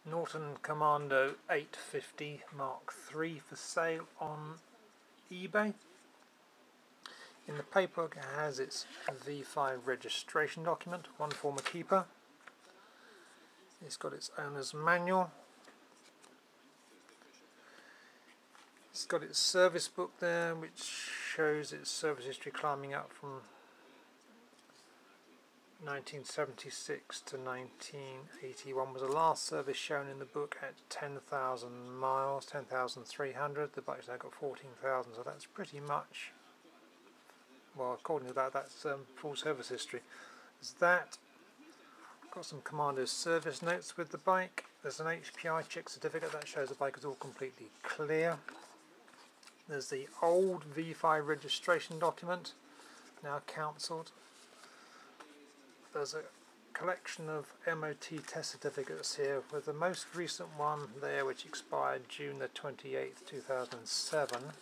Norton Commando 850 Mk3 for sale on eBay. In the paperwork it has its V5 registration document, one former keeper. It's got its owner's manual. It's got its service book there, which shows its service history climbing up from 1976 to 1981 was the last service shown in the book at 10,000 miles, 10,300. The bike's now got 14,000, so that's pretty much, well, according to that, that's full service history. There's that. Got some Commando service notes with the bike. There's an HPI check certificate that shows the bike is all completely clear. There's the old V5 registration document, now cancelled. There's a collection of MOT test certificates here, with the most recent one there which expired June the 28th 2007,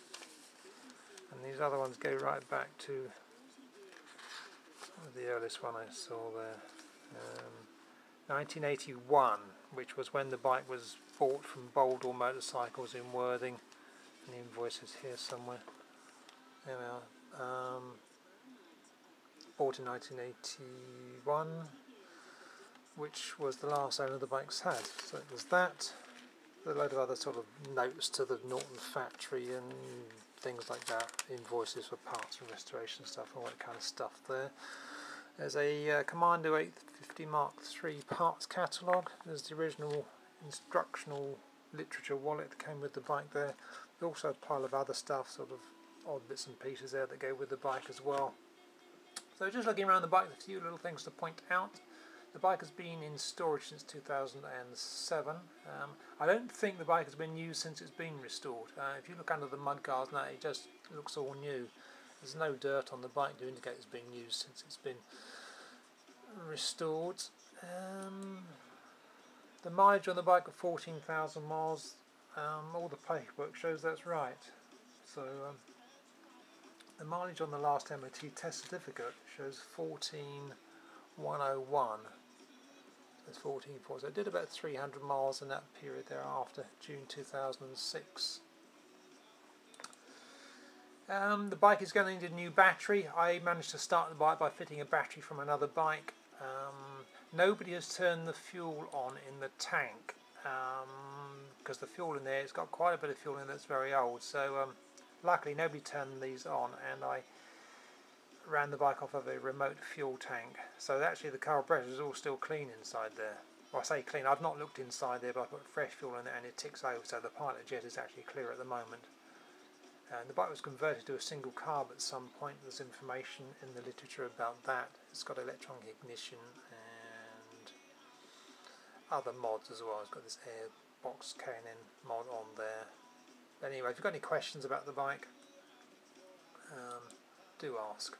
and these other ones go right back to the earliest one I saw there, 1981, which was when the bike was bought from Boldall Motorcycles in Worthing, and the invoice is here somewhere. There we are. Bought in 1981, which was the last owner the bike's had. So it was that, a load of other sort of notes to the Norton factory and things like that, invoices for parts and restoration stuff, all that kind of stuff there. There's a Commando 850 Mk3 parts catalogue. There's the original instructional literature wallet that came with the bike there. There's also a pile of other stuff, sort of odd bits and pieces there that go with the bike as well. So just looking around the bike, a few little things to point out. The bike has been in storage since 2007. I don't think the bike has been used since it's been restored. If you look under the mudguards now, it just looks all new. There's no dirt on the bike to indicate it's been used since it's been restored. The mileage on the bike of 14,000 miles. All the paperwork shows that's right. So the mileage on the last MOT test certificate shows 14,101. That's 14,400. So it did about 300 miles in that period thereafter, June 2006. The bike is going to need a new battery. I managed to start the bike by fitting a battery from another bike. Nobody has turned the fuel on in the tank because the fuel in there, it's got quite a bit of fuel in that's very old. So luckily nobody turned these on, and I ran the bike off of a remote fuel tank. So actually the carburetor is all still clean inside there. Well, I say clean, I've not looked inside there, but I put fresh fuel in it and it ticks over, so the pilot jet is actually clear at the moment. And the bike was converted to a single carb at some point. There's information in the literature about that. It's got electronic ignition and other mods as well. It's got this Airbox K&N mod on there. Anyway, if you've got any questions about the bike, do ask.